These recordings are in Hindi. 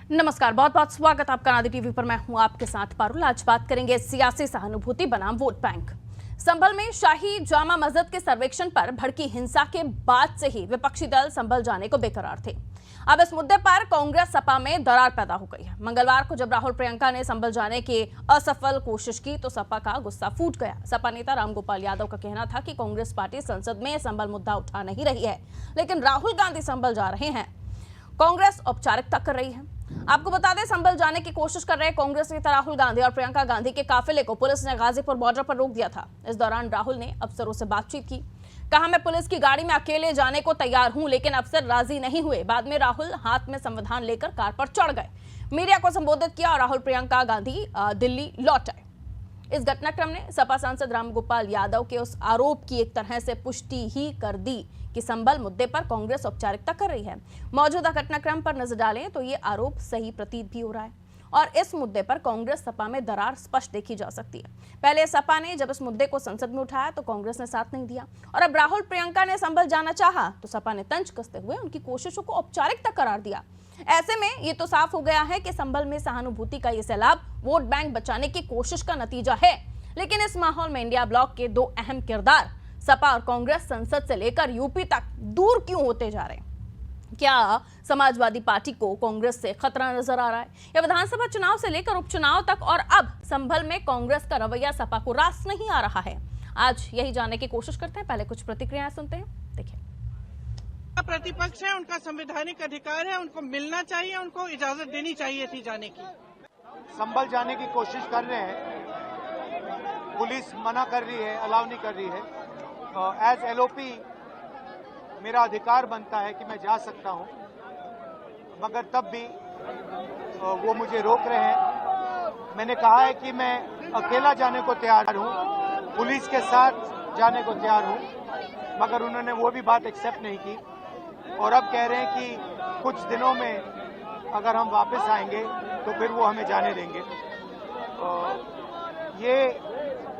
नमस्कार, बहुत बहुत स्वागत आपका नादी टीवी पर। मैं हूं आपके साथ पारुल। आज बात करेंगे सियासी सहानुभूति बनाम वोट बैंक। संभल में शाही जामा मस्जिद के सर्वेक्षण पर भड़की हिंसा के बाद से ही विपक्षी दल संभल जाने को बेकरार थे। अब इस मुद्दे पर कांग्रेस सपा में दरार पैदा हो गई है। मंगलवार को जब राहुल प्रियंका ने संभल जाने की असफल कोशिश की तो सपा का गुस्सा फूट गया। सपा नेता रामगोपाल यादव का कहना था कि कांग्रेस पार्टी संसद में संभल मुद्दा उठा नहीं रही है, लेकिन राहुल गांधी संभल जा रहे हैं। कांग्रेस औपचारिकता कर रही है। आपको बता दें, संभल जाने की कोशिश कर रहे कांग्रेस नेता राहुल गांधी और प्रियंका गांधी के काफिले को पुलिस ने गाजीपुर बॉर्डर पर रोक दिया था। इस दौरान राहुल ने अफसरों से बातचीत की। कहा, मैं पुलिस की गाड़ी में अकेले जाने को तैयार हूं, लेकिन अफसर राजी नहीं हुए। बाद में राहुल हाथ में संविधान लेकर कार पर चढ़ गए, मीडिया को संबोधित किया और राहुल प्रियंका गांधी दिल्ली लौट आए। इस घटनाक्रम ने सपा सांसद रामगोपाल यादव के उस आरोप की एक तरह से पुष्टि ही कर दी कि संभल मुद्दे पर कांग्रेस औपचारिकता कर रही है। मौजूदा घटनाक्रम पर नजर डालें तो ये आरोप सही प्रतीत भी हो रहा है और इस मुद्दे पर कांग्रेस सपा में दरार स्पष्ट देखी जा सकती है। पहले सपा ने जब इस मुद्दे को संसद में उठाया तो कांग्रेस ने साथ नहीं दिया और अब राहुल प्रियंका ने संभल जाना चाहा तो सपा ने तंज कसते हुए उनकी कोशिशों को औपचारिकता करार दिया। ऐसे में ये तो साफ हो गया है कि संभल में सहानुभूति का ये सैलाब वोट बैंक बचाने की कोशिश का नतीजा है। लेकिन इस माहौल में इंडिया ब्लॉक के दो अहम किरदार सपा और कांग्रेस संसद से लेकर यूपी तक दूर क्यों होते जा रहे हैं? क्या समाजवादी पार्टी को कांग्रेस से खतरा नजर आ रहा है या विधानसभा चुनाव से लेकर उपचुनाव तक और अब संभल में कांग्रेस का रवैया सपा को रास नहीं आ रहा है? आज यही जानने की कोशिश करते हैं। पहले कुछ प्रतिक्रियाएं सुनते हैं, देखिए। प्रतिपक्ष है, उनका संवैधानिक अधिकार है, उनको मिलना चाहिए, उनको इजाजत देनी चाहिए थी जाने की। संभल जाने की कोशिश कर रहे हैं, पुलिस मना कर रही है, अलाउ नहीं कर रही है। एज एलओपी मेरा अधिकार बनता है कि मैं जा सकता हूं, मगर तब भी वो मुझे रोक रहे हैं। मैंने कहा है कि मैं अकेला जाने को तैयार हूं, पुलिस के साथ जाने को तैयार हूं, मगर उन्होंने वो भी बात एक्सेप्ट नहीं की और अब कह रहे हैं कि कुछ दिनों में अगर हम वापस आएंगे तो फिर वो हमें जाने देंगे। ये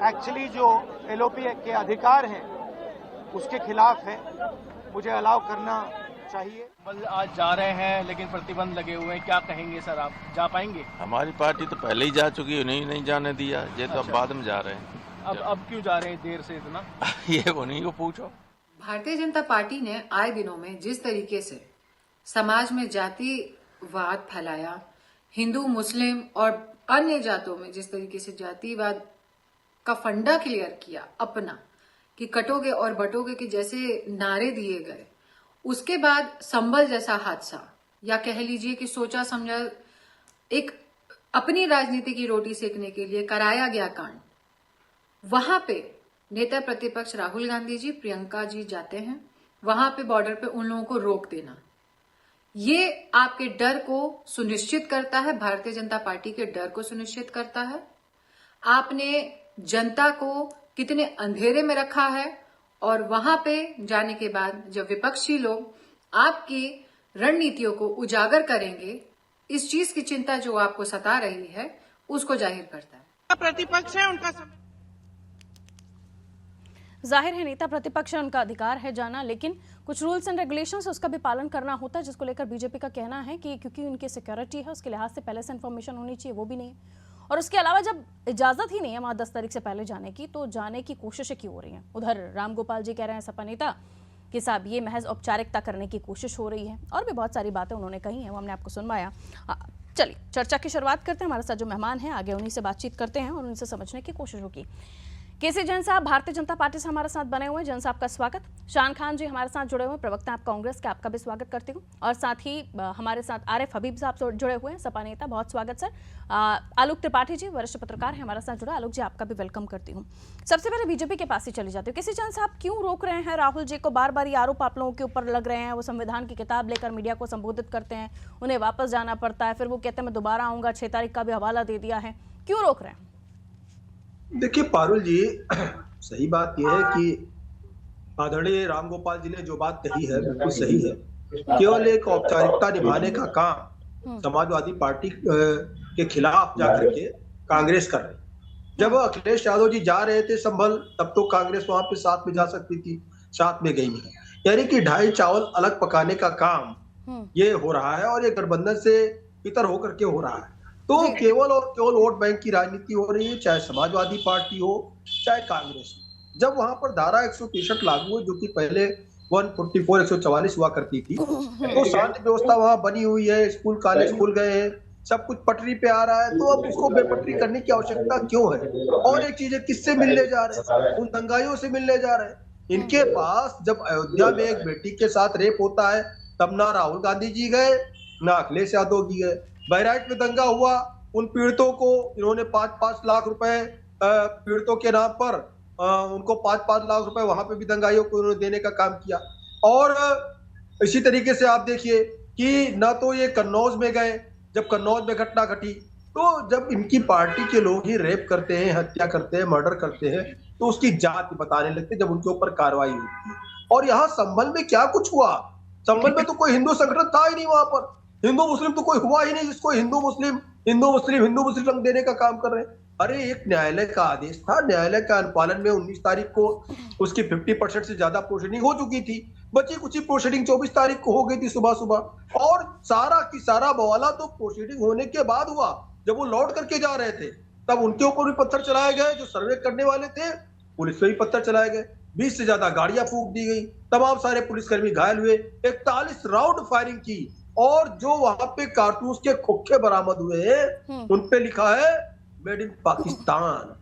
एक्चुअली जो एलओपी के अधिकार हैं उसके खिलाफ है, मुझे अलाउ करना चाहिए। आज जा रहे हैं लेकिन प्रतिबंध लगे हुए हैं, क्या कहेंगे सर, आप जा पाएंगे? हमारी पार्टी तो पहले ही जा चुकी है, उन्हें नहीं जाने दिया, ये तो अब बाद में जा रहे हैं। अब क्यों जा रहे हैं देर से इतना? ये उन्हीं को पूछो। भारतीय जनता पार्टी ने आए दिनों में जिस तरीके से समाज में जातिवाद फैलाया, हिंदू मुस्लिम और अन्य जातों में जिस तरीके से जातिवाद का फंडा क्लियर किया अपना, कि कटोगे और बटोगे के जैसे नारे दिए गए, उसके बाद संभल जैसा हादसा या कह लीजिए कि सोचा समझा एक अपनी राजनीति की रोटी सेकने के लिए कराया गया कांड, वहां पे नेता प्रतिपक्ष राहुल गांधी जी, प्रियंका जी जाते हैं, वहां पे बॉर्डर पे उन लोगों को रोक देना, ये आपके डर को सुनिश्चित करता है, भारतीय जनता पार्टी के डर को सुनिश्चित करता है। आपने जनता को कितने अंधेरे में रखा है और वहां पे जाने के बाद जब विपक्षी लोग आपकी रणनीतियों को उजागर करेंगे, इस चीज की चिंता जो आपको सता रही है उसको जाहिर करता है। प्रतिपक्ष है, उनका जाहिर है नेता प्रतिपक्ष है, उनका अधिकार है जाना, लेकिन कुछ रूल्स एंड रेगुलेशंस उसका भी पालन करना होता है, जिसको लेकर बीजेपी का कहना है कि क्योंकि उनकी सिक्योरिटी है उसके लिहाज से पहले से इन्फॉर्मेशन होनी चाहिए, वो भी नहीं है। और उसके अलावा जब इजाजत ही नहीं है वहां 10 तारीख से पहले जाने की, तो जाने की कोशिशें क्यों हो रही हैं? उधर रामगोपाल जी कह रहे हैं सपा नेता कि साहब ये महज औपचारिकता करने की कोशिश हो रही है, और भी बहुत सारी बातें उन्होंने कही हैं, वो हमने आपको सुनवाया। चलिए चर्चा की शुरुआत करते हैं। हमारे साथ जो मेहमान हैं आगे उन्हीं से बातचीत करते हैं और उनसे समझने की कोशिश होगी। केसी जैन साहब भारतीय जनता पार्टी से हमारे साथ बने हुए हैं, जैन साहब का स्वागत। शान खान जी हमारे साथ जुड़े हुए हैं, प्रवक्ता आप कांग्रेस के, आपका भी स्वागत करती हूँ। और साथ ही हमारे साथ आरिफ हबीब साहब जुड़े हुए हैं, सपा नेता, बहुत स्वागत सर। आलोक त्रिपाठी जी वरिष्ठ पत्रकार हैं हमारे साथ जुड़ा, आलोक जी आपका भी वेलकम करती हूँ। सबसे पहले बीजेपी के पास ही चली जाती हूँ। केसी जैन साहब क्यों रोक रहे हैं राहुल जी को? बार बार ये आरोप आप लोगों के ऊपर लग रहे हैं, वो संविधान की किताब लेकर मीडिया को संबोधित करते हैं, उन्हें वापस जाना पड़ता है, फिर वो कहते हैं मैं दोबारा आऊंगा, 6 तारीख का भी हवाला दे दिया है, क्यों रोक रहे हैं? देखिए पारुल जी, सही बात यह है कि आदरणीय रामगोपाल जी ने जो बात कही है बिल्कुल सही है। केवल एक औपचारिकता निभाने का काम समाजवादी पार्टी के खिलाफ जाकर के कांग्रेस कर रही। जब अखिलेश यादव जी जा रहे थे संभल, तब तो कांग्रेस वहां पे साथ में जा सकती थी, साथ में गई नहीं। यानी कि ढाई चावल अलग पकाने का काम ये हो रहा है और ये गठबंधन से इतर होकर के हो रहा है। तो केवल और केवल वोट बैंक की राजनीति हो रही है, चाहे समाजवादी पार्टी हो चाहे कांग्रेस हो। जब वहां पर धारा 163 लागू हुई, जो कि पहले 144 144 हुआ करती थी, तो शांति व्यवस्था वहां बनी हुई है, स्कूल कॉलेज खुल गए हैं, सब कुछ पटरी पे आ रहा है, तो अब उसको बेपटरी करने की आवश्यकता क्यों है? और एक चीज है, किससे मिलने जा रहे हैं? उन दंगाइयों से मिलने जा रहे हैं। इनके पास जब अयोध्या में एक बेटी के साथ रेप होता है, तब ना राहुल गांधी जी गए ना अखिलेश यादव जी गए। बहराइच में दंगा हुआ, उन पीड़ितों को इन्होंने 5-5 लाख रुपए पीड़ितों के नाम पर उनको 5-5 लाख रुपए वहां पे भी दंगाइयों को उन्होंने देने का काम किया। और इसी तरीके से आप देखिए कि ना तो ये कन्नौज में गए, जब कन्नौज में घटना घटी, तो जब इनकी पार्टी के लोग ही रेप करते हैं, हत्या करते हैं, मर्डर करते हैं, तो उसकी जांच बताने लगते जब उनके ऊपर कार्रवाई होती है। और यहाँ संभल में क्या कुछ हुआ? संभल में तो कोई हिंदू संगठन था ही नहीं, वहां पर हिंदू मुस्लिम तो कोई हुआ ही नहीं जिसको हिंदू मुस्लिम रंग देने का काम कर रहे हैं। अरे एक न्यायालय का आदेश था, न्यायालय का अनुपालन में 19 तारीख को उसकी 50% से ज्यादा प्रोसीडिंग हो चुकी थी, बची कुछ प्रोसीडिंग 24 तारीख को हो गई थी सुबह सुबह। और सारा की सारा बवाला तो प्रोसीडिंग होने के बाद हुआ। जब वो लौट करके जा रहे थे तब उनके ऊपर भी पत्थर चलाए गए, जो सर्वे करने वाले थे पुलिस पे भी पत्थर चलाए गए, 20 से ज्यादा गाड़ियां फूंक दी गई, तमाम सारे पुलिसकर्मी घायल हुए, 41 राउंड फायरिंग की। और जो वहां पे कारतूस के खोखे बरामद हुए हैं उन पे लिखा है made in Pakistan,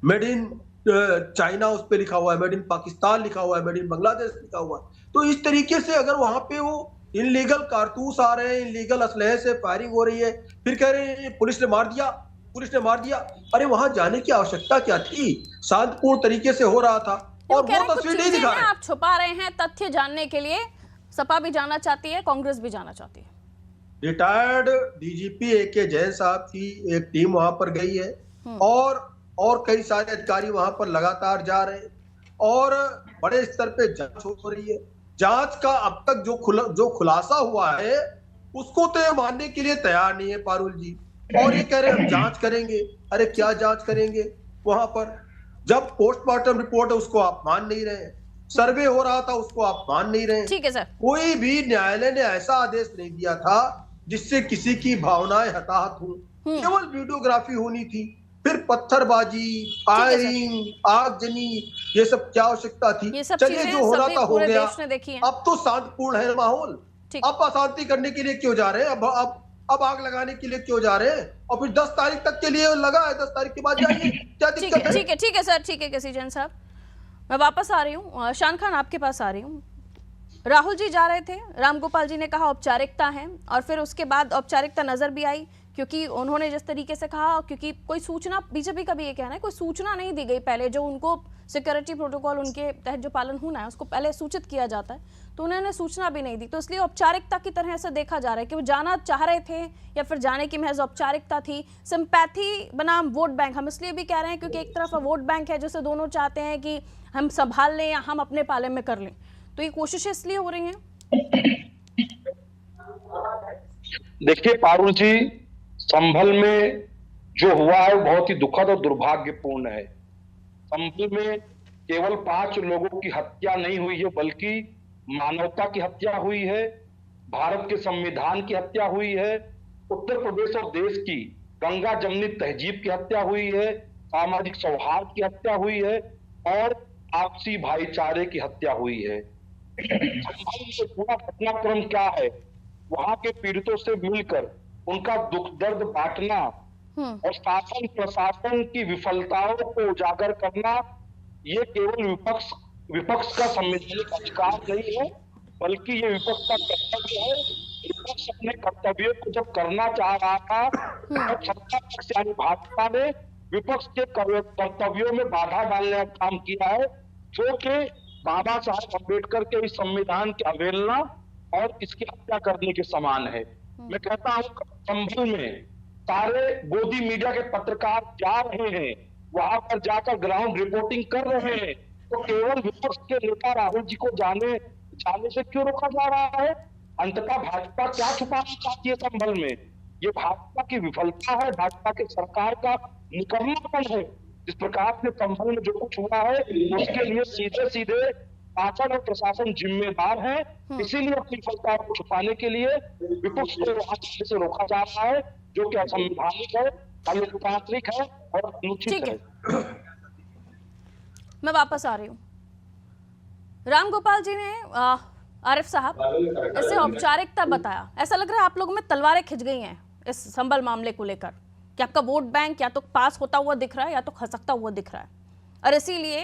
made in China उस पे लिखा हुआ है, मेड इन पाकिस्तान लिखा हुआ है, मेड इन बांग्लादेश लिखा हुआ है। तो इस तरीके से अगर वहां पे वो इनलीगल कारतूस आ रहे हैं, इनलीगल असलहे से फायरिंग हो रही है, फिर कह रहे हैं पुलिस ने मार दिया, पुलिस ने मार दिया। अरे वहां जाने की आवश्यकता क्या थी? शांतिपूर्ण तरीके से हो रहा था और वो तस्वीर नहीं दिखा रहे। आप छुपा रहे हैं तथ्य जानने के लिए। सपा भी जाना चाहती है, कांग्रेस भी जाना चाहती है। Retired DGP A K. जैन साहब की एक टीम वहां पर गई है और कई सारे अधिकारी वहां पर लगातार जा रहे हैं और बड़े स्तर पे जांच हो रही है। जांच का अब तक जो खुलासा हुआ है उसको तो ये मानने के लिए तैयार नहीं है पारुल जी, और ये कह रहे हैं हम जांच करेंगे। अरे क्या जांच करेंगे? वहां पर जब पोस्टमार्टम रिपोर्ट है उसको आप मान नहीं रहे, सर्वे हो रहा था उसको आप मान नहीं रहे। ठीक है सर। कोई भी न्यायालय ने ऐसा आदेश नहीं दिया था जिससे किसी की भावनाएं हताहत हो, केवल वीडियोग्राफी होनी थी। फिर पत्थरबाजी, फायरिंग, आगजनी, ये सब क्या आवश्यकता थी? चलिए जो होना था हो गया, अब तो शांतिपूर्ण है माहौल। अब अशांति करने के लिए क्यों जा रहे हैं? अब आग लगाने के लिए क्यों जा रहे हैं? और फिर 10 तारीख तक के लिए लगा है, 10 तारीख के बाद जाइए, क्या दिक्कत है? ठीक है सर, ठीक है केसी जैन साहब, मैं वापस आ रही हूँ। शान खान आपके पास आ रही हूँ। राहुल जी जा रहे थे, रामगोपाल जी ने कहा औपचारिकता है, और फिर उसके बाद औपचारिकता नजर भी आई, क्योंकि उन्होंने जिस तरीके से कहा, क्योंकि कोई सूचना, बीजेपी का भी ये कहना है, कोई सूचना नहीं दी गई पहले, जो उनको सिक्योरिटी प्रोटोकॉल उनके तहत जो पालन होना है उसको पहले सूचित किया जाता है, तो उन्होंने सूचना भी नहीं दी। तो इसलिए औपचारिकता की तरह से देखा जा रहा है कि वो जाना चाह रहे थे या फिर जाने की महज औपचारिकता थी। सिंपैथी बनाम वोट बैंक हम इसलिए भी कह रहे हैं क्योंकि एक तरफ वोट बैंक है जिसे दोनों चाहते हैं कि हम संभाल लें या हम अपने पाले में कर लें, तो ये कोशिशें इसलिए हो रही हैं। देखिए पारुल जी, संभल में जो हुआ है वो बहुत ही दुखद और दुर्भाग्यपूर्ण है। संभल में केवल 5 लोगों की हत्या नहीं हुई है, बल्कि मानवता की हत्या हुई है, भारत के संविधान की हत्या हुई है, उत्तर प्रदेश और देश की गंगा जमनी तहजीब की हत्या हुई है, सामाजिक सौहार्द की हत्या हुई है और आपसी भाईचारे की हत्या हुई है। पूरा घटनाक्रम क्या है? वहां के पीड़ितों से मिलकर उनका दुख दर्द बांटना और शासन प्रशासन की विफलताओं को उजागर करना, ये केवल विपक्ष का संवैधानिक अधिकार नहीं है, बल्कि ये विपक्ष का कर्तव्य है। विपक्ष अपने कर्तव्यों को जब करना चाह रहा था, तब सत्ता पक्ष यानी भाजपा ने विपक्ष के कर्तव्यों में बाधा डालने का काम किया है, जो कि बाबा साहब अम्बेडकर के इस संविधान की अवहेलना और इसकी हत्या करने के समान है। मैं कहता हूं संभल में सारे गोदी मीडिया के पत्रकार जा रहे हैं, वहां पर जाकर ग्राउंड रिपोर्टिंग कर रहे हैं, तो केवल विपक्ष के नेता राहुल जी को जाने से क्यों रोका जा रहा है? अंततः भाजपा क्या छुपाना चाहती है संभल में? ये भाजपा की विफलता है, भाजपा के सरकार का निकम्मापन है। जिस प्रकार से संभल में जो कुछ हुआ है उसके लिए सीधे सीधे शासन और प्रशासन जिम्मेदार है। इसीलिए अपनी विफलता को छुपाने के लिए विपक्ष को वहां से रोका जा रहा है, जो कि असंवैधानिक है, अलोकतांत्रिक है और अनुचित ठीक है। है, मैं वापस आ रही हूँ। रामगोपाल जी ने आरिफ साहब इसे औपचारिकता बताया। ऐसा लग रहा है आप लोगों में तलवारें खिंच गई हैं इस संभल मामले को लेकर कि आपका वोट बैंक या तो पास होता हुआ दिख रहा है या तो खसकता हुआ दिख रहा है, और इसीलिए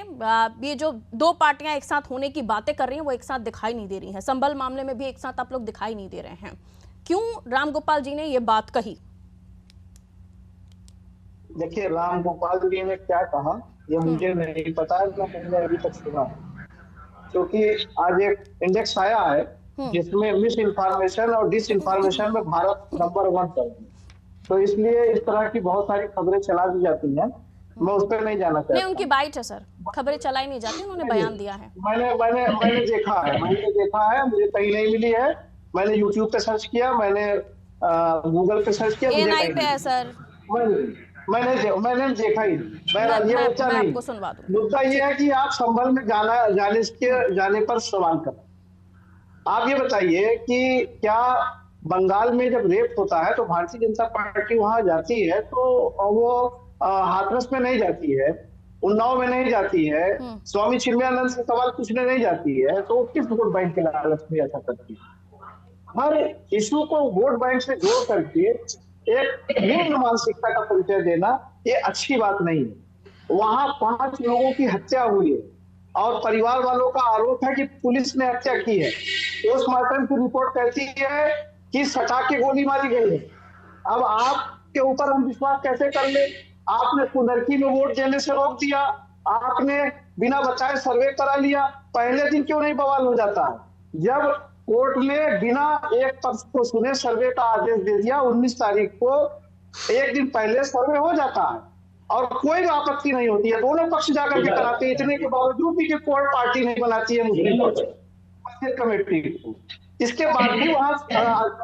ये जो दो पार्टियां एक साथ होने की बातें कर रही हैं वो एक साथ दिखाई नहीं दे रही हैं। संभल मामले में भी एक साथ आप लोग दिखाई नहीं दे रहे हैं। क्यों रामगोपाल जी ने ये बात कही? देखिए, रामगोपाल जी ने क्या कहा ये मुझे नहीं पता है, मैंने अभी तक सुना, क्योंकि आज एक इंडेक्स आया है जिसमें मिस इन्फॉर्मेशन और डिस इन्फॉर्मेशन में भारत नंबर 1 पर है। तो इसलिए इस तरह की बहुत सारी खबरें चला दी जाती हैं, मैं उस पर नहीं जाना चाहता। नहीं, उनकी बाइट है सर, खबरें चलाई नहीं जाती, उन्होंने बयान दिया है। मैंने देखा है, मुझे कहीं नहीं मिली है। मैंने यूट्यूब पे सर्च किया, मैंने गूगल पे सर्च किया, ANI पे है सर। मैंने देखा ही नहीं। मैं आपको सुनवा दूं। मुद्दा ये है कि आप संभल में जाने पर सवाल कर। आप ये बताइए कि क्या बंगाल में जब रेप होता है तो भारतीय जनता पार्टी वहां जाती है, तो वो हाथरस में नहीं जाती है, उन्नाव में नहीं जाती है, स्वामी चिन्मयानंद से सवाल पूछने नहीं जाती है, तो किस वोट बैंक के लालच में ऐसा करती है? हर इशू को वोट बैंक से जोड़ करके एक निम्न मानसिकता का परिचय देना ये अच्छी बात नहीं है। वहां 5 लोगों की हत्या हुई है और परिवार वालों का आरोप है कि पुलिस ने हत्या की है। पोस्टमार्टम की रिपोर्ट कहती है कि सटा के गोली मारी गई है। अब आपके ऊपर हम विश्वास कैसे कर ले? आपने पुनर्की में वोट देने से रोक दिया, आपने बिना बताए सर्वे करा लिया, पहले दिन क्यों नहीं बवाल हो जाता है? जब कोर्ट ने बिना एक पक्ष को सुने सर्वे का आदेश दे दिया 19 तारीख को, एक दिन पहले सर्वे हो जाता है और कोई आपत्ति नहीं होती है, दोनों पक्ष जाकर के कराते हैं। इतने के बावजूद भी कि कोई पार्टी नहीं बनाती है मुस्लिम पक्ष कमेटी को, इसके बाद भी वहां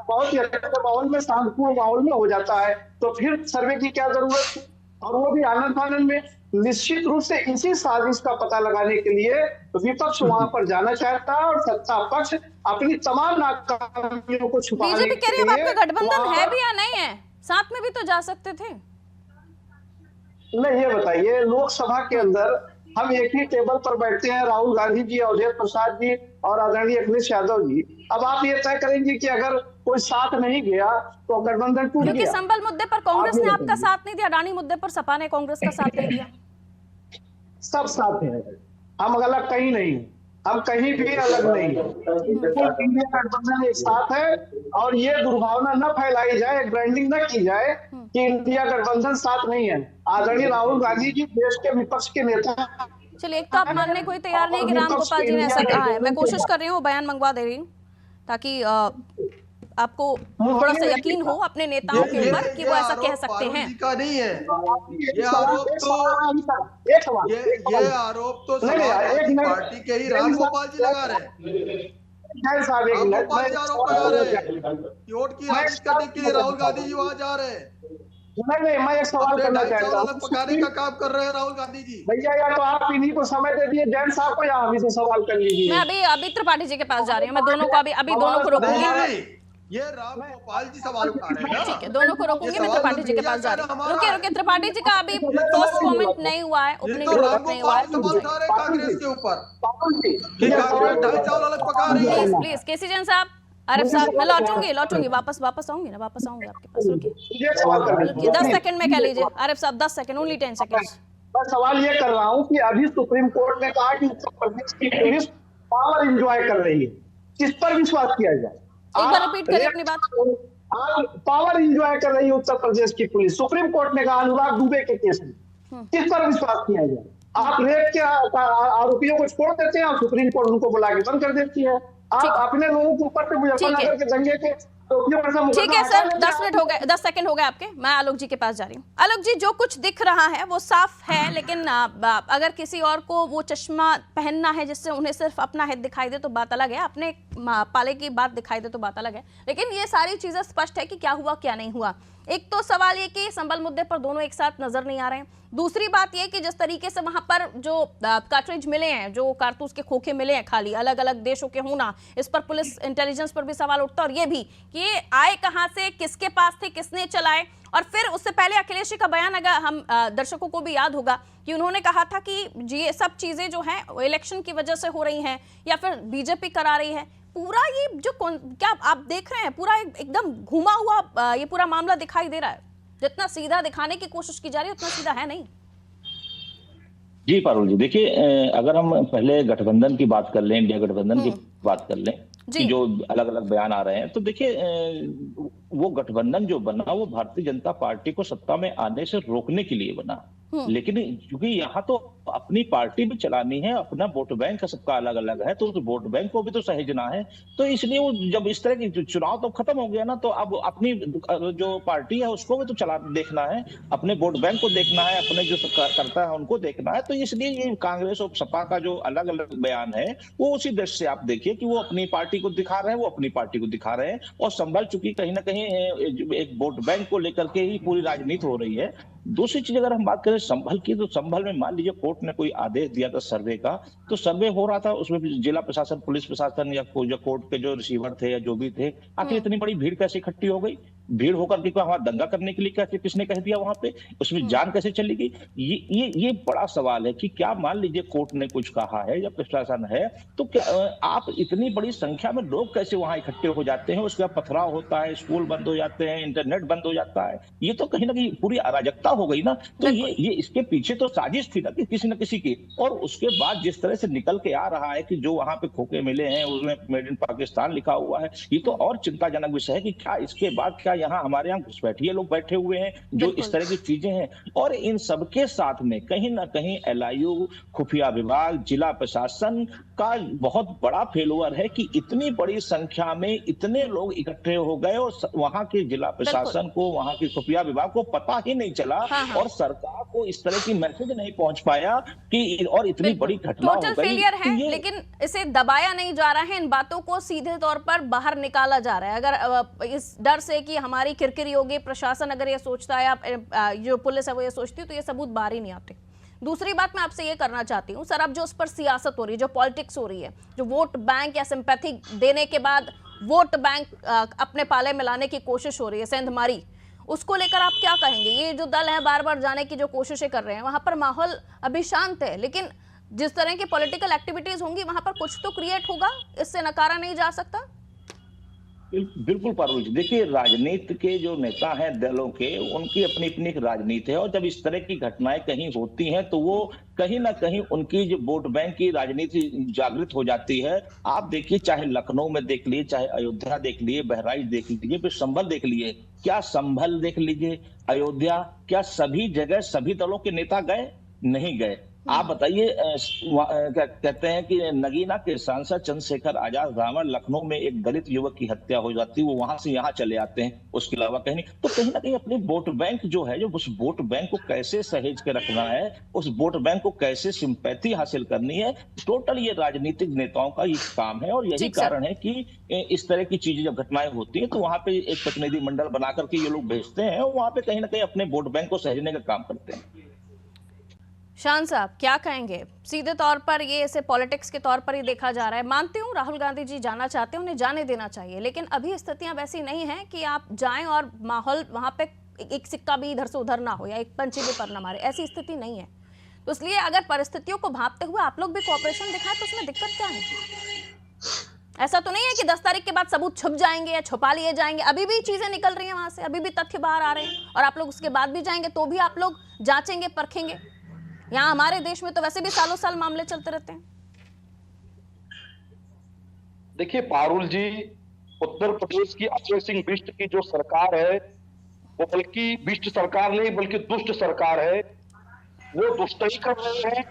बहुत ही अच्छे माहौल में, शांतिपूर्ण माहौल में हो जाता है, तो फिर सर्वे की क्या जरूरत है? और वो भी आनंद फानंद में। निश्चित रूप से इसी साजिश का पता लगाने के लिए विपक्ष वहां पर जाना चाहता है और सत्ता पक्ष अपनी तमाम नाकामियों को छुपाने के लिए। बीजेपी कह रही है आपका गठबंधन है भी या नहीं है, साथ में भी तो जा सकते थे। नहीं, ये बताइए, लोकसभा के अंदर हम एक ही टेबल पर बैठते हैं, राहुल गांधी जी, अवधेश प्रसाद जी और आदरणीय अखिलेश यादव जी। अब आप ये तय करेंगे कि अगर कोई साथ नहीं गया तो गठबंधन टूट गया। क्योंकि संभल मुद्दे पर कांग्रेस ने आपका साथ नहीं दिया, अडानी मुद्दे पर सपा ने कांग्रेस का साथ नहीं दिया। सब साथ हैं, हम अलग कहीं नहीं, हम कहीं भी अलग नहीं। इंडिया गठबंधन एक साथ है और ये दुर्भावना न फैलाई जाए, ब्रांडिंग न की जाए कि इंडिया गठबंधन साथ नहीं है। आदरणीय राहुल गांधी जी देश के विपक्ष के नेता। चलिए, एक तो आप मानने कोई तैयार नहीं कि रामगोपाल जी ने ऐसा कहा है। मैं कोशिश कर रही हूँ बयान मंगवा दे रही हूँ ताकि आपको थोड़ा सा यकीन हो अपने नेताओं के ऊपर कि वो ऐसा कह सकते हैं। का नहीं है ये आरोप, तो ये आरोप तो समाजवादी पार्टी के ही रामगोपाल जी लगा रहे हैं। रामगोपाल जी आरोप लगा रहे हैं वोट की राजनीति करने के लिए राहुल गांधी जी वहां जा रहे हैं। नहीं, मैं एक सवाल करना चाहता हूँ। पकाने का काम कर रहे हैं राहुल गांधी जी। भैया, या तो आप इन्हीं को समय दे दिए जैन साहब को, या अभी से सवाल कर लीजिए। मैं अभी त्रिपाठी जी के पास जा रही हूँ। मैं दोनों को अभी दोनों को रोकूंगी। ये रामगोपाल जी सवाल उठा रहे हैं। ठीक है, दोनों को रोकूंगी। मैं त्रिपाठी जी के पास जा रही हूँ। रुकिए, त्रिपाठी जी का अभी फर्स्ट कमेंट नहीं हुआ है, ओपनिंग कमेंट नहीं हुआ है। कांग्रेस के ऊपर कांग्रेस चावल अलग पका रही है। प्लीज केसी जैन साहब, आरिफ साहब, मैं लौटूंगी वापस आऊंगी ना, वापस आऊंगी आपके पास। रुकिए 10 सेकंड में कह लीजिए आरिफ साहब, 10 सेकंड, ओनली 10 सेकंड्स। मैं सवाल ये कर रहा हूँ कि अभी सुप्रीम कोर्ट ने कहा कि उत्तर प्रदेश की पुलिस पावर एंजॉय कर रही है, किस पर विश्वास किया जाए? एक बार रिपीट करिए अपनी बात। पावर एंजॉय कर रही है उत्तर प्रदेश की पुलिस, सुप्रीम कोर्ट ने कहा अनुराग दुबे के केस में, किस पर विश्वास किया जाए? आप रेप के आरोपियों को छोड़ देते हैं और सुप्रीम कोर्ट उनको बुला के बंद कर देती है। आप अपने लोगों के ऊपर मुजफ्फरनगर के दंगे के ठीक है सर, 10 मिनट हो गए, 10 सेकंड हो गए आपके। मैं आलोक जी के पास जा रही हूँ। आलोक जी, जो कुछ दिख रहा है वो साफ है, लेकिन अगर किसी और को वो चश्मा पहनना है जिससे उन्हें सिर्फ अपना हित दिखाई दे तो बात अलग है। आपने पाले की बात दिखाई दे तो बात अलग है, लेकिन ये सारी चीजें स्पष्ट है कि क्या हुआ क्या नहीं हुआ। एक तो सवाल ये कि संभल मुद्दे पर दोनों एक साथ नजर नहीं आ रहे हैं। दूसरी बात ये कि जिस तरीके से वहां पर जो कार्ट्रिज मिले हैं, जो कारतूस के खोखे मिले हैं खाली, अलग अलग देशों के होना, इस पर पुलिस इंटेलिजेंस पर भी सवाल उठता है। और ये भी कि ये आए कहां से, किसके पास थे, किसने चलाए। और फिर उससे पहले अखिलेश जी का बयान, अगर हम दर्शकों को भी याद होगा कि उन्होंने कहा था कि ये सब चीजें जो हैं इलेक्शन की वजह से हो रही हैं या फिर बीजेपी करा रही है। पूरा ये जो क्या आप देख रहे हैं, पूरा एकदम घुमा हुआ ये पूरा मामला दिखाई दे रहा है। जितना सीधा दिखाने की कोशिश की जा रही है उतना सीधा है नहीं। जी पारुल जी, देखिए अगर हम पहले गठबंधन की बात कर लें, इंडिया गठबंधन की बात कर लें कि जो अलग अलग बयान आ रहे हैं, तो देखिए वो गठबंधन जो बना वो भारतीय जनता पार्टी को सत्ता में आने से रोकने के लिए बना। लेकिन क्योंकि यहाँ तो अपनी पार्टी भी चलानी है, अपना वोट बैंक का सबका अलग अलग है, तो उस वोट बैंक को भी तो सहेजना है। तो इसलिए वो जब इस तरह की चुनाव तो खत्म हो गया ना, तो अब अपनी जो पार्टी है उसको भी तो चला देखना है, अपने वोट बैंक को देखना है, अपने जो करता है उनको देखना है। तो इसलिए ये कांग्रेस और सपा का जो अलग अलग बयान है वो उसी दृष्टि से आप देखिए कि वो अपनी पार्टी को दिखा रहे हैं, वो अपनी पार्टी को दिखा रहे हैं। और संभल चुकी कहीं ना कहीं एक वोट बैंक को लेकर के ही पूरी राजनीति हो रही है। दूसरी चीज अगर हम बात करें संभल की, तो संभल में मान लीजिए कोर्ट ने कोई आदेश दिया था सर्वे का, तो सर्वे हो रहा था, उसमें जिला प्रशासन, पुलिस प्रशासन या कोर्ट के जो रिसीवर थे या जो भी थे, आखिर इतनी बड़ी भीड़ कैसे इकट्ठी हो गई? भीड़ होकर के वहां दंगा करने के लिए क्या किसने कह दिया वहां पे? उसमें जान कैसे चली गई? ये बड़ा सवाल है कि क्या मान लीजिए कोर्ट ने कुछ कहा है या प्रशासन है, तो क्या आप इतनी बड़ी संख्या में लोग कैसे वहां इकट्ठे हो जाते हैं? उसके बाद पथराव होता है, स्कूल बंद हो जाते हैं, इंटरनेट बंद हो जाता है। ये तो कहीं ना कहीं पूरी अराजकता हो गई ना। तो ये इसके पीछे तो साजिश थी ना कि किसी न किसी की। और उसके बाद जिस तरह से निकल के आ रहा है कि जो वहां पे खोखे मिले हैं उसमें मेड इन पाकिस्तान लिखा हुआ है, ये तो और चिंताजनक विषय है कि क्या इसके बाद क्या यहाँ हमारे यहाँ घुसपैठिए लोग बैठे हुए हैं जो इस तरह की चीजें हैं। और इन सबके साथ में कहीं ना कहीं एलआईयू, खुफिया विभाग, जिला प्रशासन का बहुत बड़ा फेलुअर है कि इतनी बड़ी संख्या में इतने लोग इकट्ठे हो गए और वहां के जिला प्रशासन को, वहां के खुफिया विभाग को पता ही नहीं चला। और सरकार को इस तरह की मैसेज नहीं पहुंच पाया कि और इतनी बड़ी घटना हो गई। टोटल फेलियर है, लेकिन इसे दबाया नहीं जा रहा है, इन बातों को सीधे तौर पर बाहर निकाला जा रहा है। अगर इस डर से कि हमारी किरकिरी होगी, प्रशासन अगर ये सोचता है या जो पुलिस है वो ये सोचती है, तो ये सबूत बाहर ही नहीं आते। दूसरी बात मैं आपसे ये करना चाहती हूँ सर, अब जो उस पर सियासत हो रही है, जो पॉलिटिक्स हो रही है, जो वोट बैंक या सिंपैथी देने के बाद वोट बैंक अपने पाले में लाने की कोशिश हो रही है, सेंधमारी, उसको लेकर आप क्या कहेंगे? ये जो दल है बार बार जाने की जो कोशिशें कर रहे हैं, वहां पर माहौल अभी शांत है, लेकिन जिस तरह की पॉलिटिकल एक्टिविटीज होंगी वहां पर कुछ तो क्रिएट होगा, इससे नकारा नहीं जा सकता। बिल्कुल पारुल जी, देखिए राजनीति के जो नेता हैं दलों के, उनकी अपनी अपनी एक राजनीति है। और जब इस तरह की घटनाएं कहीं होती हैं तो वो कहीं ना कहीं उनकी जो वोट बैंक की राजनीति जागृत हो जाती है। आप देखिए, चाहे लखनऊ में देख लिए, चाहे अयोध्या देख लिए, बहराइच देख लीजिए, फिर संभल देख लिए, क्या संभल देख लीजिए, अयोध्या, क्या सभी जगह सभी दलों के नेता गए? नहीं गए। आप बताइए, क्या कहते हैं कि नगीना के सांसद चंद्रशेखर आजाद रावण, लखनऊ में एक दलित युवक की हत्या हो जाती है, वो वहां से यहाँ चले आते हैं, उसके अलावा कहीं नहीं। तो कहीं ना कहीं अपने वोट बैंक जो है, जो उस वोट बैंक को कैसे सहेज के रखना है, उस वोट बैंक को कैसे सिंपैथी हासिल करनी है, टोटल ये राजनीतिक नेताओं का ये काम है। और यही कारण है कि इस तरह की चीजें जब घटनाएं होती है तो वहां पे एक प्रतिनिधि मंडल बना करके ये लोग भेजते हैं और वहां पे कहीं ना कहीं अपने वोट बैंक को सहेजने का काम करते हैं। शान साहब क्या कहेंगे? सीधे तौर पर ये इसे पॉलिटिक्स के तौर पर ही देखा जा रहा है। मानती हूँ राहुल गांधी जी जाना चाहते हैं, उन्हें जाने देना चाहिए, लेकिन अभी स्थितियां वैसी नहीं है कि आप जाएं और माहौल वहां पे एक सिक्का भी इधर से उधर ना हो या एक पंछी भी पर ना मारे, ऐसी स्थिति नहीं है। तो इसलिए अगर परिस्थितियों को भांपते हुए आप लोग भी कोऑपरेशन दिखाएं तो उसमें दिक्कत क्या है? ऐसा तो नहीं है कि 10 तारीख के बाद सबूत छुप जाएंगे या छुपा लिए जाएंगे। अभी भी चीजें निकल रही हैं वहां से, अभी भी तथ्य बाहर आ रहे हैं और आप लोग उसके बाद भी जाएंगे तो भी आप लोग जांचेंगे, परखेंगे। यहाँ हमारे देश में तो वैसे भी सालों साल मामले चलते रहते हैं। देखिए पारुल जी, उत्तर प्रदेश की अक्षय सिंह बिष्ट की जो सरकार है, वो बल्कि बिष्ट सरकार नहीं बल्कि दुष्ट सरकार है। वो दुष्टई कर रहे हैं,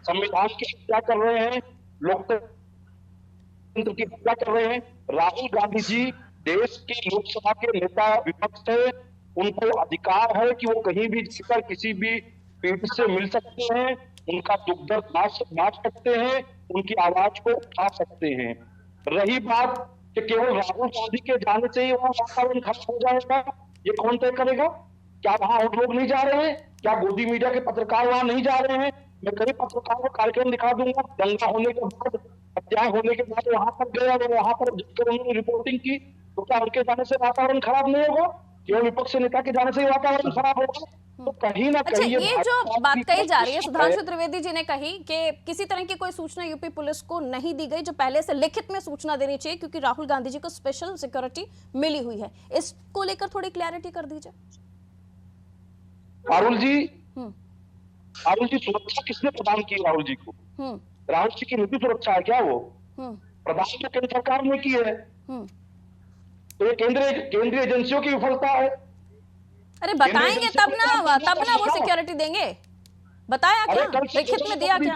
संविधान की हत्या कर रहे हैं, लोकतंत्र की हत्या कर रहे हैं। राहुल गांधी जी देश के लोकसभा के नेता विपक्ष है, उनको अधिकार है कि वो कहीं भी जाकर किसी भी पीठ से मिल सकते हैं, उनका दुख दर्द बांट सकते हैं, उनकी आवाज को उठा सकते हैं। रही बात कि केवल राहुल गांधी के जाने से ही वहां वातावरण खराब हो जाएगा, ये कौन तय करेगा? क्या वहां और लोग नहीं जा रहे हैं? क्या गोदी मीडिया के पत्रकार वहां नहीं जा रहे हैं? मैं कई पत्रकारों को कार्यक्रम दिखा दूंगा, दंगा होने के बाद, हत्या होने के बाद वहां पर गए और वहां पर जाकर उन्होंने रिपोर्टिंग की। तो क्या उनके जाने से वातावरण खराब नहीं होगा? केवल विपक्ष नेता के जाने से ही वातावरण खराब होगा? तो कहीं ना अच्छा, कहीं ये जो बात कही जा रही है, सुधांशु त्रिवेदी जी ने कही कि किसी तरह की कोई सूचना यूपी पुलिस को नहीं दी गई, जो पहले से लिखित में सूचना देनी चाहिए, क्योंकि राहुल गांधी जी को स्पेशल सिक्योरिटी मिली हुई है। इसको लेकर थोड़ी क्लैरिटी कर दीजिए। राहुल जी सुरक्षा किसने प्रदान की? राहुल जी को, राहुल जी की निजी सुरक्षा है क्या? वो प्रदान तो केंद्र सरकार ने की है। तो ये केंद्रीय एजेंसियों की विफलता है। अरे बताएंगे तब ना वो सिक्योरिटी देंगे। बताया क्या? लिखित में दिया क्या?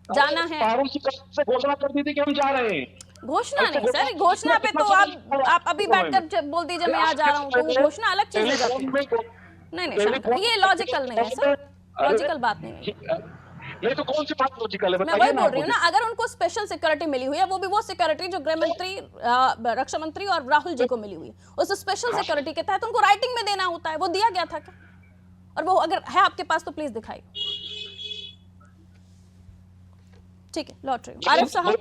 जाना है। राहुल जी से घोषणा कर दी थी कि हम जा रहे हैं। घोषणा नहीं सर, घोषणा पे तो आप अभी बैठकर बोल दीजिए मैं आ जा रहा हूँ, तो वो घोषणा अलग चीज हो जाती है। नहीं शांत, ये लॉजिकल नहीं है सर, लॉजिकल बात नहीं है। नहीं तो कौन सी बात लॉजिकल है? मैं वही बोल रही हूँ ना, अगर उनको स्पेशल सिक्योरिटी मिली हुई है, वो भी वो सिक्योरिटी जो गृह मंत्री, रक्षा मंत्री और राहुल जी को मिली हुई है, उस स्पेशल सिक्योरिटी के तहत उनको राइटिंग में देना होता है, वो दिया गया था क्या? और वो अगर है आपके पास तो प्लीज दिखाइए। ठीक है, लौट रही हूँ। आरिफ साहब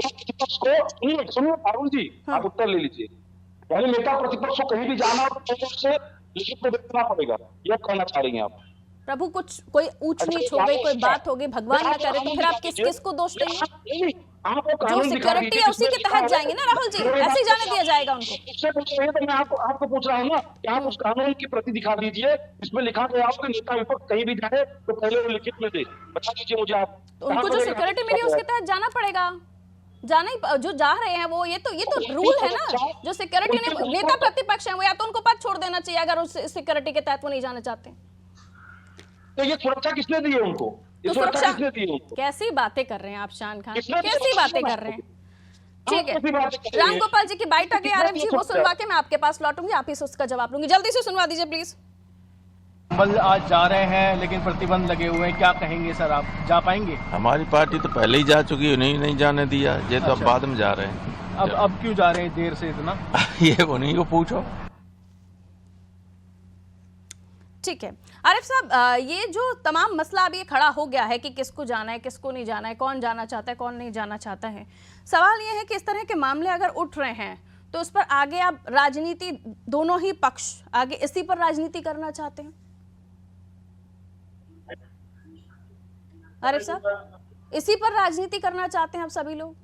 सुनिए अरुण जी, आप उत्तर ले लीजिए। पहले नेता प्रतिपक्ष को कहीं भी जाना हो से लिखित में देना पड़ेगा, यह कहना चाह रही हैं आप? प्रभु कुछ कोई ऊंच नीच हो गई, कोई बात हो गई, भगवान ना करे, तो फिर आप किसको दोष देंगे? जो सिक्योरिटी है उसी के तहत जाएंगे ना राहुल जी, ऐसे ही जाने दिया जाएगा उनको। उससे पूछिए, तो मैं आपको पूछ रहा हूँ ना कि आप उस कानून की प्रति दिखा दीजिए, इसमें लिखा गया आपके नेता विपक्ष कहीं भी जाए तो पहले वो लिखित में दे, बता दीजिए मुझे आप। तो उनको जो सिक्योरिटी मिली उसके तहत जाना पड़ेगा, जाना ही, जो जा रहे हैं वो, ये तो रूल है ना। जो सिक्योरिटी ने, नेता प्रतिपक्ष है वो, या तो उनको पद छोड़ देना चाहिए अगर उस सिक्योरिटी के तहत वो नहीं जाना चाहते। तो ये सुरक्षा किसने दी है उनको? तो सुरक्षा किसने दी है उनको? कैसी बातें कर रहे हैं आप शान खान, कैसी बातें कर रहे हैं? ठीक है, रामगोपाल जी की बाइट आ गई आरिफ जी, वो सुनवा के मैं आपके पास लौटूंगी, आप ही से उसका जवाब लूंगी। जल्दी से सुनवा दीजिए प्लीज। संभल आज जा रहे हैं लेकिन प्रतिबंध लगे हुए हैं, क्या कहेंगे सर? आप जा पाएंगे? हमारी पार्टी तो पहले ही जा चुकी है, उन्हें नहीं जाने दिया, ये तो अब बाद में जा रहे हैं। अब क्यों जा रहे हैं देर से इतना? ये उन्हीं को पूछो। ठीक है आरिफ साहब, ये जो तमाम मसला अब ये खड़ा हो गया है कि किसको जाना है, किसको नहीं जाना है, कौन जाना चाहता है, कौन नहीं जाना चाहता है, सवाल ये है कि इस तरह के मामले अगर उठ रहे हैं तो उस पर आगे आप राजनीति, दोनों ही पक्ष आगे इसी पर राजनीति करना चाहते हैं? आरिफ साहब, इसी पर राजनीति करना चाहते हैं आप सभी लोग?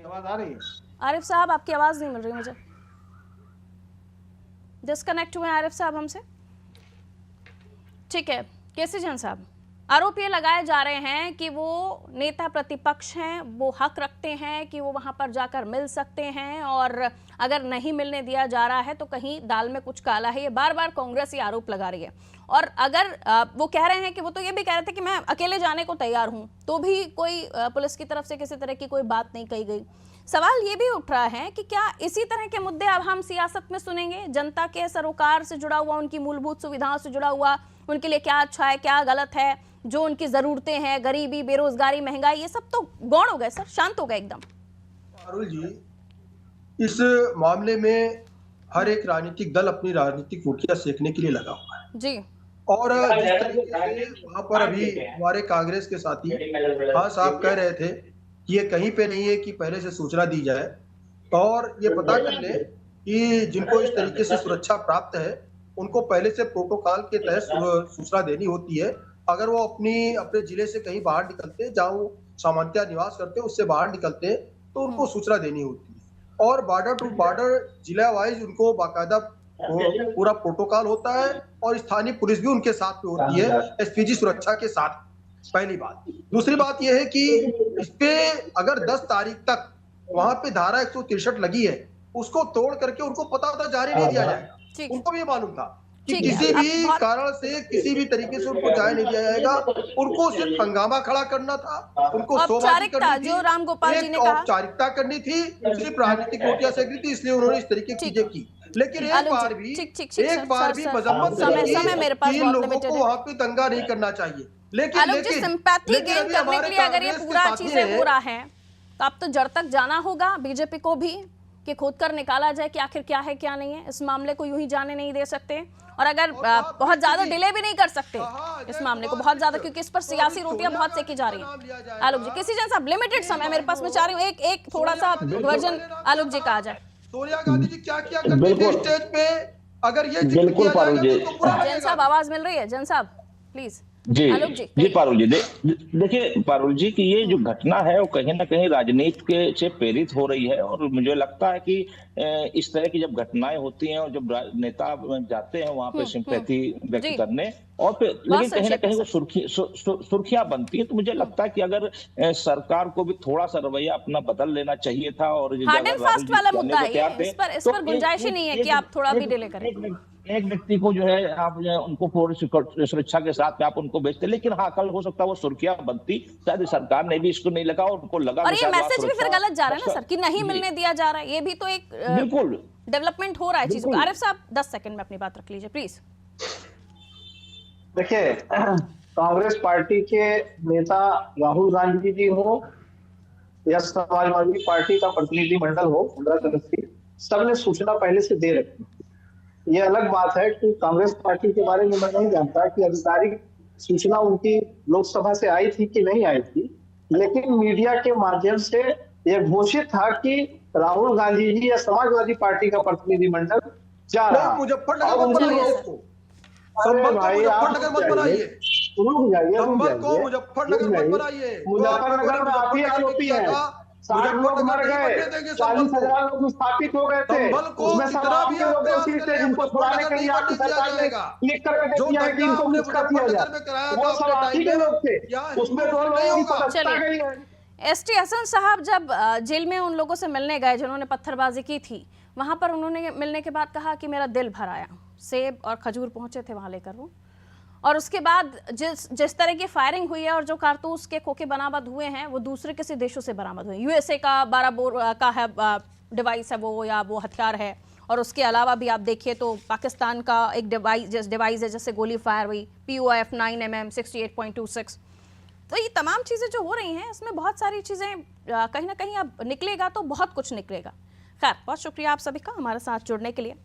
आवाज आ रही है? आरिफ साहब आपकी आवाज नहीं मिल रही मुझे, डिस्कनेक्ट हुए आरिफ साहब हमसे। ठीक है केसी जैन साहब, आरोप ये लगाए जा रहे हैं कि वो नेता प्रतिपक्ष हैं, वो हक रखते हैं कि वो वहां पर जाकर मिल सकते हैं, और अगर नहीं मिलने दिया जा रहा है तो कहीं दाल में कुछ काला है। ये बार बार कांग्रेस ये आरोप लगा रही है, और अगर वो कह रहे हैं कि वो तो ये भी कह रहे थे कि मैं अकेले जाने को तैयार हूं, तो भी कोई पुलिस की तरफ से किसी तरह की कोई बात नहीं कही गई। सवाल ये भी उठ रहा है कि क्या इसी तरह के मुद्दे अब हम सियासत में सुनेंगे? जनता के सरोकार से जुड़ा हुआ, उनकी मूलभूत सुविधाओं से जुड़ा हुआ, उनके लिए क्या अच्छा है क्या गलत है, जो उनकी जरूरतें हैं, गरीबी, बेरोजगारी, महंगाई, ये सब तो गौण हो गए सर, शांत हो गए एकदम। पारुल जी, इस मामले में हर एक राजनीतिक दल अपनी राजनीतिक रोटियां सेकने के लिए लगा हुआ है जी, और जिस तरीके से वहां पर अभी हमारे कांग्रेस के साथी खान साहब कह रहे थे कि ये कहीं पे नहीं है कि पहले से सूचना दी जाए और ये पता कर ले कि जिनको इस तरीके से सुरक्षा प्राप्त है उनको पहले से प्रोटोकॉल के तहत सूचना देनी होती है। अगर वो अपने जिले से कहीं बाहर निकलते, जहाँ वो सामान्यतः निवास करते हैं उससे बाहर निकलते हैं, तो उनको सूचना देनी होती है और बॉर्डर टू बॉर्डर जिला वाइज उनको बाकायदा पूरा प्रोटोकॉल होता है और स्थानीय पुलिस भी उनके साथ में होती है, एसपीजी सुरक्षा के साथ। पहली बात। दूसरी बात यह है कि इस पे अगर 10 तारीख तक वहां पे धारा 163 लगी है, उसको तोड़ करके उनको पता था जारी नहीं दिया जाएगा। उनको भी मालूम था कि किसी भी कारण से किसी भी तरीके से उनको जारी नहीं दिया जाएगा। उनको सिर्फ हंगामा खड़ा करना था, उनको औपचारिकता, जो रामगोपाल जी ने कहा, औपचारिकता करनी थी, सिर्फ राजनीतिक रोटियां सेकनी थी, इसलिए उन्होंने इस तरीके की चीजें की। लेकिन एक बार भी मजम्मत तीन लोगों को वहां पे दंगा नहीं करना चाहिए। लेकिन सिंपैथी गेन करने के लिए अगर ये पूरा चीजें हो रहा है तो अब तो जड़ तक जाना होगा बीजेपी को भी कि खोद कर निकाला जाए कि आखिर क्या है क्या नहीं है। इस मामले को यूं ही जाने नहीं दे सकते और अगर बहुत ज्यादा डिले भी नहीं कर सकते इस मामले को बहुत ज्यादा, क्योंकि इस पर सियासी रोटियां बहुत सेकी जा रही हैं। आलोक जी, किसी जन साहब लिमिटेड समय मेरे पास, मैं चाह रही हूँ एक थोड़ा सा वर्जन आलोक जी का आ जाए। सोनिया गांधी जी क्या क्या करती थी स्टेज पे, अगर ये बिल्कुल पारुल जी, जैन साहब आवाज मिल रही है? जैन साहब प्लीज। जी पारुल जी, देखिए पारुल जी कि ये जो घटना है वो कहीं ना कहीं राजनीति के से प्रेरित हो रही है और मुझे लगता है कि इस तरह की जब घटनाएं होती हैं और जब नेता जाते हैं वहां पे सिंपैथी व्यक्त करने और फिर लेकिन कहीं ना कहीं वो सुर्खियां बनती है, तो मुझे लगता है कि अगर सरकार को भी थोड़ा सा रवैया अपना बदल लेना चाहिए था और हार्ड एंड फास्ट वाला मुद्दा है, इस पर गुंजाइश ही नहीं है कि आप थोड़ा भी डिले करें। एक व्यक्ति को जो है आप जो है उनको पूरी सुरक्षा के साथ में आप उनको भेजते, लेकिन हाँ कल हो सकता है वो सुर्खियां बनती, शायद सरकार ने भी इसको नहीं लगा और उनको लगा। और ये मैसेज भी फिर गलत जा रहा है ना सर कि नहीं मिलने दिया जा रहा है, ये भी तो एक बिल्कुल डेवलपमेंट हो रहा है चीजों का। आरिफ साहब 10 सेकंड में अपनी बात रख लीजिए प्लीज। देखिए, कांग्रेस पार्टी के नेता राहुल गांधी जी हो या समाजवादी पार्टी का प्रतिनिधिमंडल हो 15 सदस्यीय, सबने सूचना पहले से दे रखी। ये अलग बात है कि कांग्रेस पार्टी के बारे में मैं नहीं जानता कि आधिकारिक सूचना उनकी लोकसभा से आई थी कि नहीं आई थी, लेकिन मीडिया के माध्यम से यह घोषित था कि राहुल गांधी जी या समाजवादी पार्टी का प्रतिनिधिमंडल जा रहा है। मुजफ्फरनगर भाई आप मुजफ्फरनगर मुजफ्फरनगर में आप ही आरोपी है। 60 लोग मर गए, 40,000 लोग विस्थापित हो गए थे, उसमें सब आप ही लोग दोषी थे जिनको छुड़ाने के लिए आपकी सरकार ने क्लिक करके दे दिया है कि इनको मुक्त कर दिया जाए। वो सब आप ही के लोग थे, उसमें 2 लोगों की सदस्यता गई है। एसटी हसन साहब जब जेल में उन लोगों से मिलने गए जिन्होंने पत्थरबाजी की थी, वहां पर उन्होंने मिलने के बाद कहा कि मेरा दिल भर आया। सेब और खजूर पहुंचे थे वहां लेकर वो, और उसके बाद जिस तरह की फायरिंग हुई है और जो कारतूस के खोखे बरामद हुए हैं वो दूसरे किसी देशों से बरामद हुए। यूएसए का 12 बोर का है डिवाइस है वो, या वो हथियार है, और उसके अलावा भी आप देखिए तो पाकिस्तान का एक डिवाइस है जिससे गोली फायर हुई, POF 9mm 68.26। तो ये तमाम चीज़ें जो हो रही हैं इसमें बहुत सारी चीज़ें कहीं ना कहीं अब निकलेगा तो बहुत कुछ निकलेगा। खैर, बहुत शुक्रिया आप सभी का हमारे साथ जुड़ने के लिए।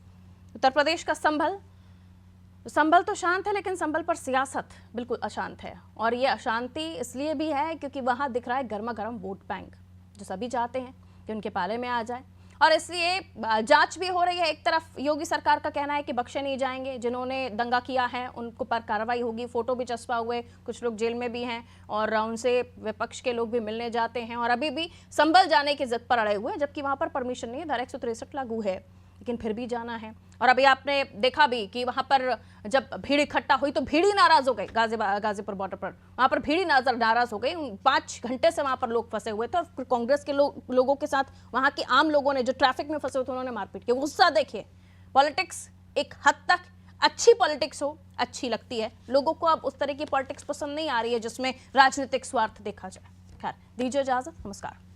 उत्तर प्रदेश का संभल तो शांत है, लेकिन संभल पर सियासत बिल्कुल अशांत है, और ये अशांति इसलिए भी है क्योंकि वहाँ दिख रहा है गर्मा गर्म वोट बैंक जो सभी चाहते हैं कि उनके पाले में आ जाए, और इसलिए जांच भी हो रही है। एक तरफ योगी सरकार का कहना है कि बख्शे नहीं जाएंगे, जिन्होंने दंगा किया है उनको पर कार्रवाई होगी, फोटो भी चस्पा हुए, कुछ लोग जेल में भी हैं और उनसे विपक्ष के लोग भी मिलने जाते हैं और अभी भी संभल जाने की जिद पर अड़े हुए हैं, जबकि वहां पर परमिशन नहीं है, धारा 163 लागू है, लेकिन फिर भी जाना है। और अभी आपने देखा भी कि वहां पर जब भीड़ इकट्ठा हुई तो भीड़ ही नाराज हो गई, गाजीपुर बॉर्डर पर वहां पर भीड़ ही नाराज हो गई। 5 घंटे से वहां पर लोग फंसे हुए थे और कांग्रेस के लोगों के साथ वहां के आम लोगों ने जो ट्रैफिक में फंसे हुए थे उन्होंने मारपीट की। गुस्सा देखिए, पॉलिटिक्स एक हद तक अच्छी पॉलिटिक्स हो अच्छी लगती है, लोगों को अब उस तरह की पॉलिटिक्स पसंद नहीं आ रही है जिसमें राजनीतिक स्वार्थ देखा जाए। खैर, दीजिए इजाजत, नमस्कार।